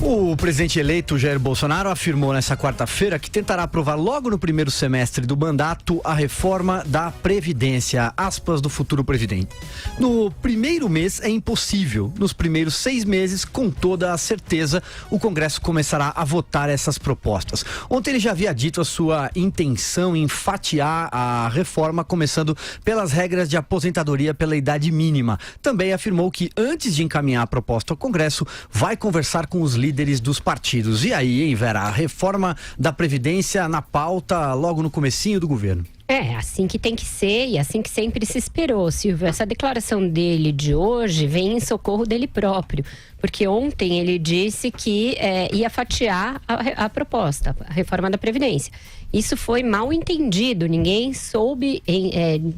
O presidente eleito Jair Bolsonaro afirmou nesta quarta-feira que tentará aprovar logo no primeiro semestre do mandato a reforma da Previdência, aspas, do futuro presidente. No primeiro mês é impossível. Nos primeiros 6 meses, com toda a certeza, o Congresso começará a votar essas propostas. Ontem ele já havia dito a sua intenção em fatiar a reforma, começando pelas regras de aposentadoria pela idade mínima. Também afirmou que antes de encaminhar a proposta ao Congresso, vai conversar com os líderes dos partidos. E aí, hein, Vera? A reforma da Previdência na pauta logo no comecinho do governo. É, assim que tem que ser e assim que sempre se esperou, Silvio. Essa declaração dele de hoje vem em socorro dele próprio, porque ontem ele disse que ia fatiar a proposta, a reforma da Previdência. Isso foi mal entendido, ninguém soube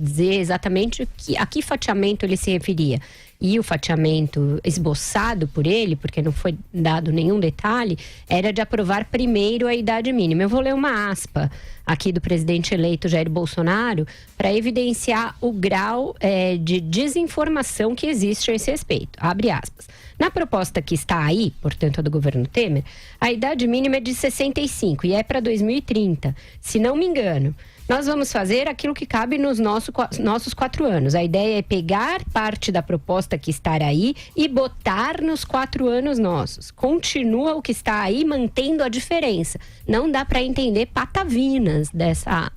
dizer exatamente a que fatiamento ele se referia. E o fatiamento esboçado por ele, porque não foi dado nenhum detalhe, era de aprovar primeiro a idade mínima. Eu vou ler uma aspa aqui do presidente eleito Jair Bolsonaro para evidenciar o grau de desinformação que existe a esse respeito. Abre aspas. Na proposta que está aí, portanto a do governo Temer, a idade mínima é de 65 e é para 2030, se não me engano. Nós vamos fazer aquilo que cabe nos nossos 4 anos. A ideia é pegar parte da proposta que está aí e botar nos 4 anos nossos. Continua o que está aí, mantendo a diferença. Não dá para entender patavinas dessa aspa.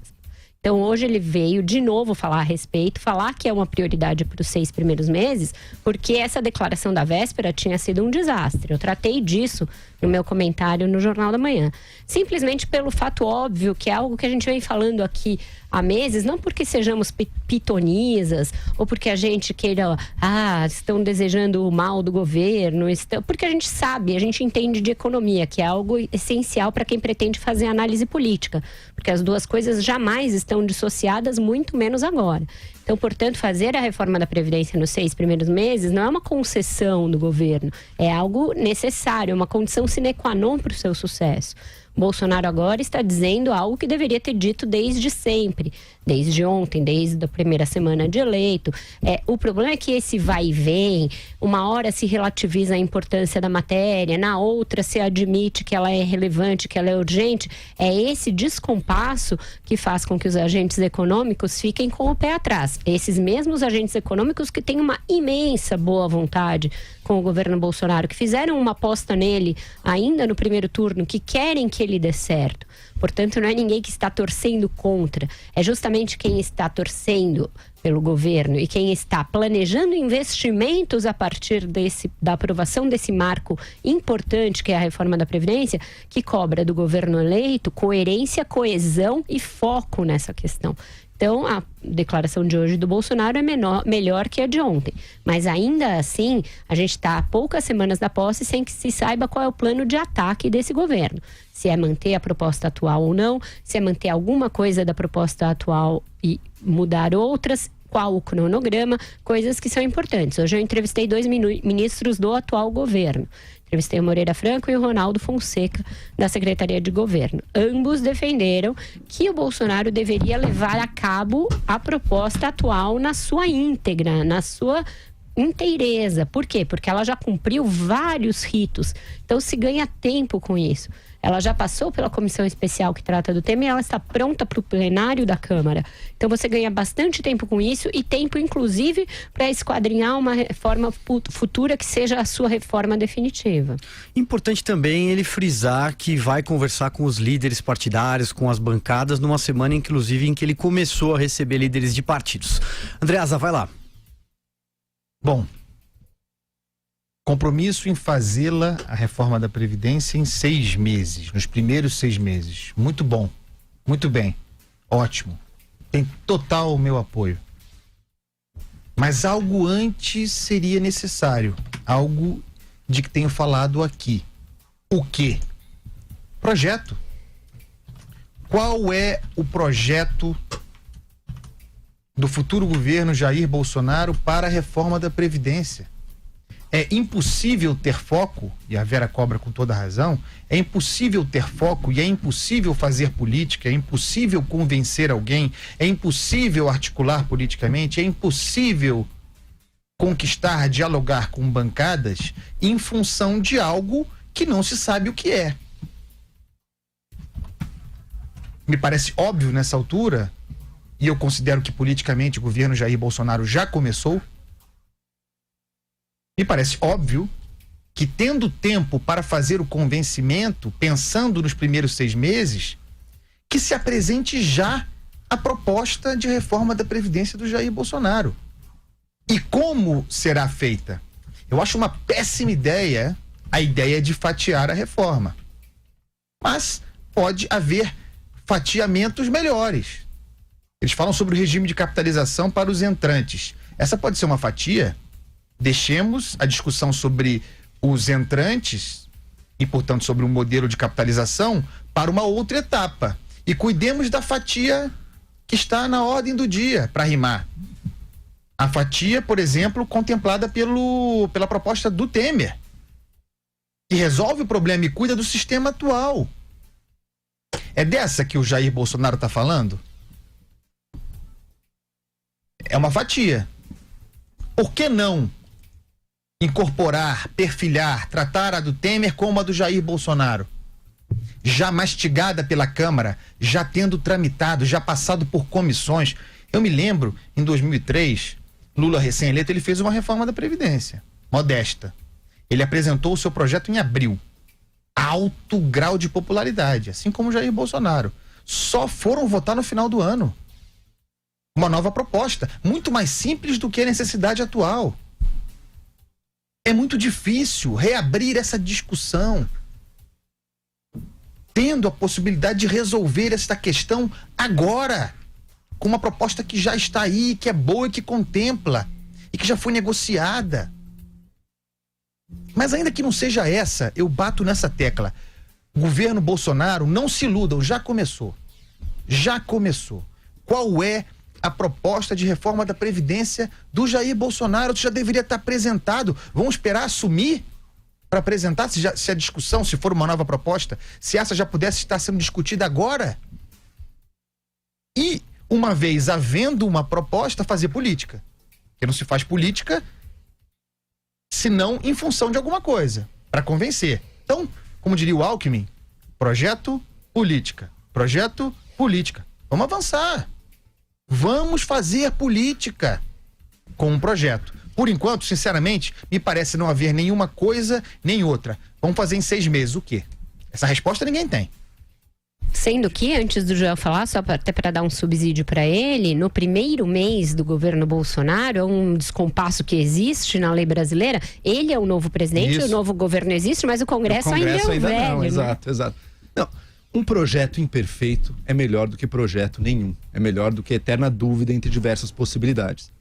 Então, hoje ele veio de novo falar a respeito, falar que é uma prioridade para os 6 primeiros meses, porque essa declaração da véspera tinha sido um desastre. Eu tratei disso no meu comentário no Jornal da Manhã. Simplesmente pelo fato óbvio, que é algo que a gente vem falando aqui há meses, não porque sejamos pitonisas, ou porque a gente queira, estão desejando o mal do governo, porque a gente sabe, a gente entende de economia, que é algo essencial para quem pretende fazer análise política, porque as duas coisas jamais estão dissociadas, muito menos agora. Então, portanto, fazer a reforma da Previdência nos 6 primeiros meses não é uma concessão do governo, é algo necessário, é uma condição sine qua non para o seu sucesso. Bolsonaro agora está dizendo algo que deveria ter dito desde sempre, desde ontem, desde a primeira semana de eleito. O problema é que esse vai e vem, uma hora se relativiza a importância da matéria, na outra se admite que ela é relevante, que ela é urgente. É esse descompasso que faz com que os agentes econômicos fiquem com o pé atrás. Esses mesmos agentes econômicos que têm uma imensa boa vontade com o governo Bolsonaro, que fizeram uma aposta nele ainda no primeiro turno, que querem que ele dê certo. Portanto, não é ninguém que está torcendo contra, é justamente quem está torcendo pelo governo e quem está planejando investimentos a partir da aprovação desse marco importante que é a reforma da Previdência, que cobra do governo eleito coerência, coesão e foco nessa questão. Então, a declaração de hoje do Bolsonaro é melhor que a de ontem. Mas ainda assim, a gente está há poucas semanas da posse sem que se saiba qual é o plano de ataque desse governo. Se é manter a proposta atual ou não, se é manter alguma coisa da proposta atual e mudar outras, qual o cronograma, coisas que são importantes. Hoje eu entrevistei 2 ministros do atual governo. Entrevistei o Moreira Franco e o Ronaldo Fonseca, da Secretaria de Governo. Ambos defenderam que o Bolsonaro deveria levar a cabo a proposta atual na sua íntegra, na sua inteireza. Por quê? Porque ela já cumpriu vários ritos. Então se ganha tempo com isso. Ela já passou pela comissão especial que trata do tema e ela está pronta para o plenário da Câmara. Então você ganha bastante tempo com isso e tempo, inclusive, para esquadrinhar uma reforma futura que seja a sua reforma definitiva. Importante também ele frisar que vai conversar com os líderes partidários, com as bancadas, numa semana, inclusive, em que ele começou a receber líderes de partidos. Andreasa, vai lá. Bom, compromisso em fazê-la, a reforma da Previdência, em 6 meses, nos primeiros 6 meses. Muito bom, muito bem, ótimo. Tem total o meu apoio. Mas algo antes seria necessário, algo de que tenho falado aqui. O quê? Projeto. Qual é o projeto do futuro governo Jair Bolsonaro para a reforma da Previdência? É impossível ter foco, e a Vera cobra com toda razão, é impossível ter foco e é impossível fazer política, é impossível convencer alguém, é impossível articular politicamente, é impossível conquistar, dialogar com bancadas em função de algo que não se sabe o que é. Me parece óbvio nessa altura, e eu considero que politicamente o governo Jair Bolsonaro já começou, me parece óbvio que, tendo tempo para fazer o convencimento, pensando nos primeiros 6 meses, que se apresente já a proposta de reforma da Previdência do Jair Bolsonaro. E como será feita? Eu acho uma péssima ideia a ideia de fatiar a reforma. Mas pode haver fatiamentos melhores. Eles falam sobre o regime de capitalização para os entrantes. Essa pode ser uma fatia? Deixemos a discussão sobre os entrantes e, portanto, sobre um modelo de capitalização para uma outra etapa. E cuidemos da fatia que está na ordem do dia, para rimar. A fatia, por exemplo, contemplada pela proposta do Temer, que resolve o problema e cuida do sistema atual. É dessa que o Jair Bolsonaro está falando? É uma fatia. Por que não incorporar, perfilhar, tratar a do Temer como a do Jair Bolsonaro? Já mastigada pela Câmara, já tendo tramitado, já passado por comissões. Eu me lembro, em 2003, Lula recém-eleito, ele fez uma reforma da Previdência, modesta. Ele apresentou o seu projeto em abril. Alto grau de popularidade, assim como Jair Bolsonaro. Só foram votar no final do ano. Uma nova proposta, muito mais simples do que a necessidade atual. É muito difícil reabrir essa discussão, tendo a possibilidade de resolver esta questão agora, com uma proposta que já está aí, que é boa e que contempla, e que já foi negociada. Mas ainda que não seja essa, eu bato nessa tecla. O governo Bolsonaro, não se iludam, já começou. Já começou. Qual é a proposta de reforma da Previdência do Jair Bolsonaro? Isso já deveria estar apresentado. Vamos esperar assumir para apresentar, se a discussão, se for uma nova proposta, se essa já pudesse estar sendo discutida agora. E, uma vez havendo uma proposta, fazer política. Porque não se faz política senão em função de alguma coisa, para convencer. Então, como diria o Alckmin, projeto, política. Projeto, política. Vamos avançar. Vamos fazer política com um projeto. Por enquanto, sinceramente, me parece não haver nenhuma coisa nem outra. Vamos fazer em 6 meses o quê? Essa resposta ninguém tem. Sendo que, antes do Joel falar, só até para dar um subsídio para ele, no primeiro mês do governo Bolsonaro, é um descompasso que existe na lei brasileira. Ele é o novo presidente, o novo governo existe, mas o Congresso ainda é o velho. Não, exato. Não, um projeto imperfeito é melhor do que projeto nenhum. É melhor do que eterna dúvida entre diversas possibilidades.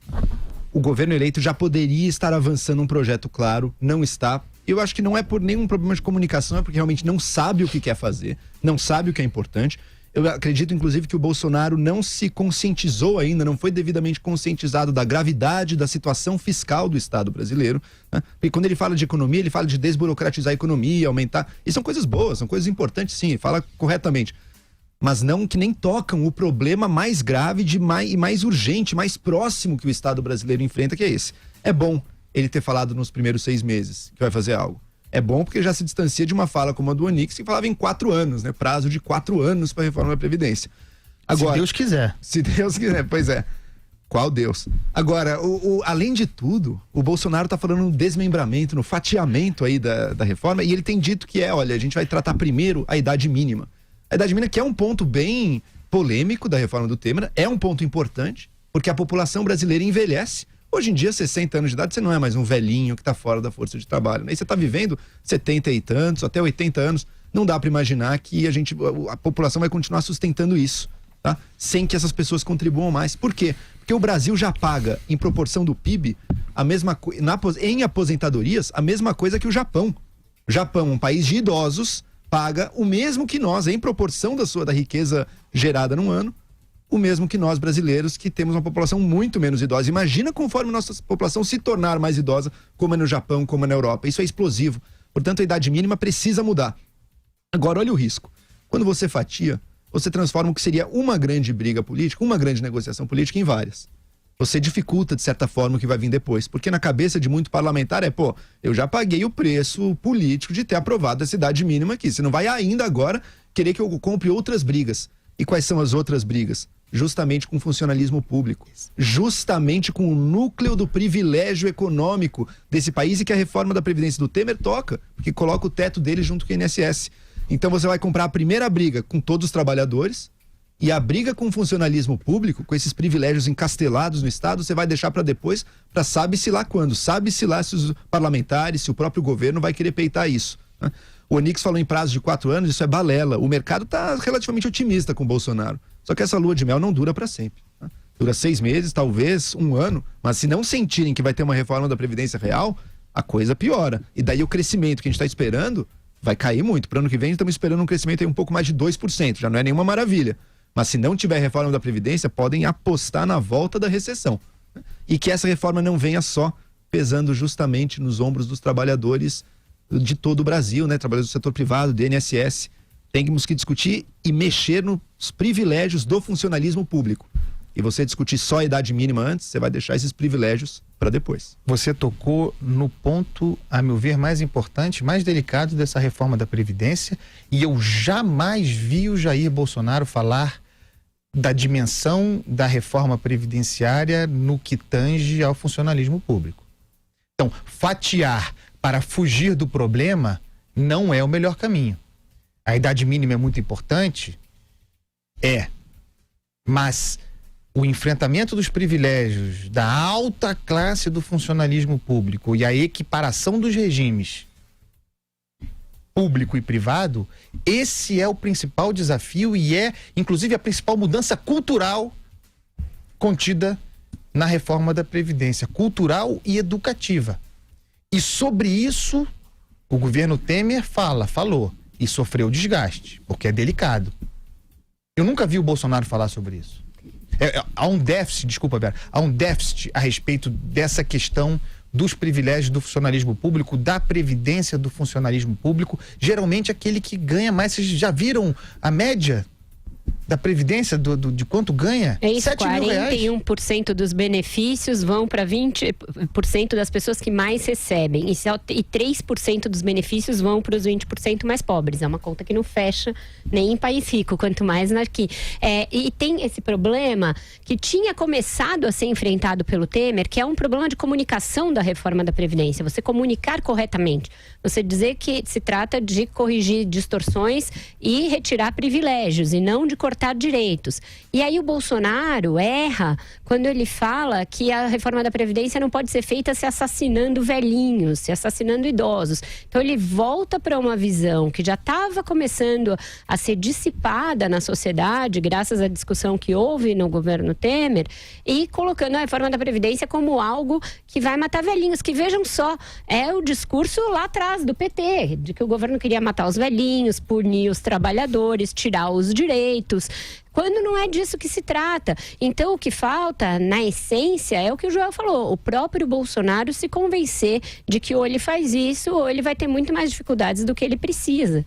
O governo eleito já poderia estar avançando um projeto claro, não está. Eu acho que não é por nenhum problema de comunicação, é porque realmente não sabe o que quer fazer, não sabe o que é importante. Eu acredito, inclusive, que o Bolsonaro não se conscientizou ainda, não foi devidamente conscientizado da gravidade da situação fiscal do Estado brasileiro, né? Porque quando ele fala de economia, ele fala de desburocratizar a economia, aumentar. E são coisas boas, são coisas importantes, sim, ele fala corretamente. Mas não que nem tocam o problema mais grave e mais urgente, mais próximo que o Estado brasileiro enfrenta, que é esse. É bom ele ter falado nos primeiros 6 meses que vai fazer algo. É bom porque já se distancia de uma fala como a do Onix, que falava em 4 anos, né? Prazo de 4 anos para a reforma da Previdência. Agora, se Deus quiser. Se Deus quiser, pois é. Qual Deus? Agora, além de tudo, o Bolsonaro está falando no desmembramento, no fatiamento aí da reforma, e ele tem dito que olha, a gente vai tratar primeiro a idade mínima. A idade mínima, que é um ponto bem polêmico da reforma do Temer, é um ponto importante, porque a população brasileira envelhece. Hoje em dia, 60 anos de idade, você não é mais um velhinho que está fora da força de trabalho, né? E você está vivendo 70 e tantos, até 80 anos, não dá para imaginar que a população vai continuar sustentando isso, tá? Sem que essas pessoas contribuam mais. Por quê? Porque o Brasil já paga, em proporção do PIB, a mesma em aposentadorias, a mesma coisa que o Japão. O Japão, um país de idosos, paga o mesmo que nós, em proporção da riqueza gerada num ano, o mesmo que nós brasileiros, que temos uma população muito menos idosa. Imagina conforme nossa população se tornar mais idosa, como é no Japão, como é na Europa. Isso é explosivo. Portanto, a idade mínima precisa mudar. Agora, olha o risco. Quando você fatia, você transforma o que seria uma grande briga política, uma grande negociação política em várias. você dificulta, de certa forma, o que vai vir depois. Porque na cabeça de muito parlamentar eu já paguei o preço político de ter aprovado essa idade mínima aqui. Você não vai ainda agora querer que eu compre outras brigas. E quais são as outras brigas? Justamente com o funcionalismo público. Justamente com o núcleo do privilégio econômico desse país e que a reforma da Previdência do Temer toca, porque coloca o teto dele junto com o INSS. Então você vai comprar a primeira briga com todos os trabalhadores, e a briga com o funcionalismo público, com esses privilégios encastelados no Estado, você vai deixar para depois, para sabe-se lá quando. Sabe-se lá se os parlamentares, se o próprio governo vai querer peitar isso, né? O Onix falou em prazo de 4 anos, isso é balela. O mercado está relativamente otimista com o Bolsonaro. Só que essa lua de mel não dura para sempre, né? Dura 6 meses, talvez 1 ano, mas se não sentirem que vai ter uma reforma da Previdência real, a coisa piora. E daí o crescimento que a gente está esperando vai cair muito. Para o ano que vem estamos esperando um crescimento aí um pouco mais de 2%, já não é nenhuma maravilha. Mas se não tiver reforma da Previdência, podem apostar na volta da recessão. E que essa reforma não venha só pesando justamente nos ombros dos trabalhadores de todo o Brasil, né? Trabalhadores do setor privado, do INSS. Temos que discutir e mexer nos privilégios do funcionalismo público. E você discutir só a idade mínima antes, você vai deixar esses privilégios para depois. Você tocou no ponto, a meu ver, mais importante, mais delicado dessa reforma da Previdência, e eu jamais vi o Jair Bolsonaro falar da dimensão da reforma previdenciária no que tange ao funcionalismo público. Então, fatiar para fugir do problema não é o melhor caminho. A idade mínima é muito importante? Mas o enfrentamento dos privilégios da alta classe do funcionalismo público e a equiparação dos regimes público e privado, esse é o principal desafio e é, inclusive, a principal mudança cultural contida na reforma da Previdência, cultural e educativa. E sobre isso, o governo Temer falou e sofreu desgaste, porque é delicado. Eu nunca vi o Bolsonaro falar sobre isso. Há um déficit, há um déficit a respeito dessa questão dos privilégios do funcionalismo público, da previdência do funcionalismo público, geralmente aquele que ganha mais. Vocês já viram a média da previdência de quanto ganha? É isso, 7 mil reais. 41% dos benefícios vão para 20% das pessoas que mais recebem e 3% dos benefícios vão para os 20% mais pobres. É uma conta que não fecha nem em país rico, quanto mais aqui. E tem esse problema que tinha começado a ser enfrentado pelo Temer, que é um problema de comunicação da reforma da Previdência. Você comunicar corretamente. Você dizer que se trata de corrigir distorções e retirar privilégios e não de cortar direitos. E aí o Bolsonaro erra quando ele fala que a reforma da Previdência não pode ser feita se assassinando velhinhos, se assassinando idosos. Então ele volta para uma visão que já estava começando a ser dissipada na sociedade, graças à discussão que houve no governo Temer, e colocando a reforma da Previdência como algo que vai matar velhinhos, que vejam só, é o discurso lá atrás do PT, de que o governo queria matar os velhinhos, punir os trabalhadores, tirar os direitos, quando não é disso que se trata. Então o que falta, na essência, é o que o Joel falou, o próprio Bolsonaro se convencer de que ou ele faz isso ou ele vai ter muito mais dificuldades do que ele precisa.